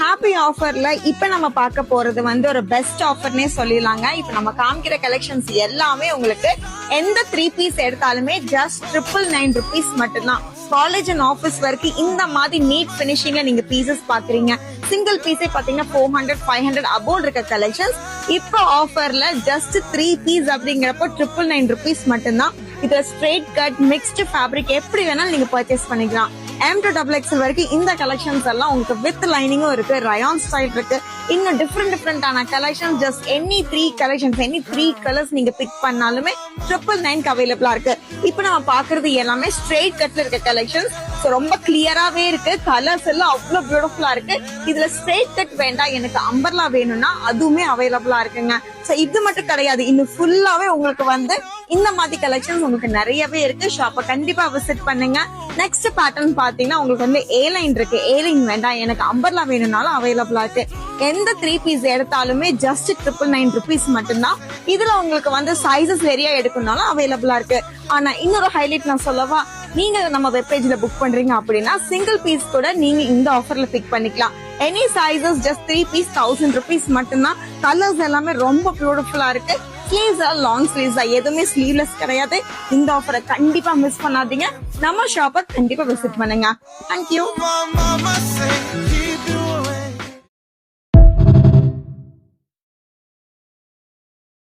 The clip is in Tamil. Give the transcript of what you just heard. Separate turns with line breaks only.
ஹாப்பி ஆஃபர்ல இப்ப நம்ம பார்க்க போறது வந்து ஒரு பெஸ்ட் ஆஃபர்னே சொல்லிடலாங்க. இப்ப நம்ம காமிக்கிற கலெக்ஷன்ஸ் எல்லாமே உங்களுக்கு எந்த 3 பீஸ் எடுத்தாலுமே ஜஸ்ட் 999 rupees மட்டும்தான். காலேஜ் அண்ட் ஆபீஸ் வரைக்கும் இந்த மாதிரி நீட் பினிஷிங்ல நீங்க பீசஸ் பாக்குறீங்க. சிங்கிள் பீஸே பாத்தீங்கன்னா 400 500 அபோவ் இருக்க கலெக்ஷன்ஸ் இப்போ ஆஃபர்ல ஜஸ்ட் 3 பீஸ் அப்படிங்கிறப்போ 999 rupees மட்டும்தான். இதுல ஸ்ட்ரெயிட் கட் மிக்ஸ்டு ஃபேப்ரிக் எப்படி வேணாலும் நீங்க பர்ச்சேஸ் பண்ணிக்கலாம். M to XXL வரைக்கும் இந்த கலெக்ஷன்ஸ் எல்லாம் உங்களுக்கு வித் லைனிங்கும் இருக்கு, ரயான் ஸ்டைல் இருக்கு, இன்னும் டிஃப்ரெண்டான collection. Just any 3 collections any 3 colours நீங்க பிக் பண்ணாலுமே 999 அவைலபிளா இருக்கு. இப்ப நம்ம பாக்குறது எல்லாமே ஸ்ட்ரெயிட் கட்ல இருக்க கலெக்ஷன்ஸ். ரொம்ப கிளியராவே இருக்கு, கலர்ஸ் எல்லாம் அவ்வளவு பியூட்டிஃபுல்லா இருக்கு. இதுல ஸ்ட்ரெயிட் கட் வேண்டாம் எனக்கு அம்பர்லா வேணும்னா அதுவுமே அவைலபிளா இருக்குங்க. இது மட்டும் கிடையாது, இன்னும் ஃபுல்லாவே உங்களுக்கு வந்து இந்த மாதிரி கலெக்ஷன்ஸ் உங்களுக்கு நிறையவே இருக்கு. ஷாப்பை கண்டிப்பா விசிட் பண்ணுங்க. நெக்ஸ்ட் பேட்டர்ன் பாத்தீங்கன்னா உங்களுக்கு வந்து ஏலைன் இருக்கு. ஏலைன் வேண்டாம் எனக்கு அம்பர்லா வேணும்னாலும் அவைலபிளா இருக்கு. எந்த 3 பீஸ் எடுத்தாலுமே ஜஸ்ட் 999 rupees மட்டும்தான். இதுல உங்களுக்கு வந்து சைசஸ் நிறைய எடுக்கணும்னாலும் அவைலபிளா இருக்கு. ஆனா இன்னொரு ஹைலைட் நான் சொல்லவா, நீங்க நம்ம வெப்பேஜ்ல புக் பண்றீங்க அப்படின்னா சிங்கிள் பீஸ் கூட நீங்க இந்த ஆஃபர்ல பிக் பண்ணிக்கலாம். Any sizes just 3 piece 1000 rupees மட்டும்தான். கலர்ஸ் எல்லாமே ரொம்ப பியூட்டிஃபுல்லா இருக்கு. ஸ்லீவ்ஸ் லாங் ஸ்லீவ்ஸ் எதுவுமே ஸ்லீவ்லெஸ் கிடையாது. இந்த ஆஃபரை கண்டிப்பா மிஸ் பண்ணாதீங்க. நம்ம ஷாப்பை கண்டிப்பா விசிட் பண்ணுங்க. தேங்க்யூ.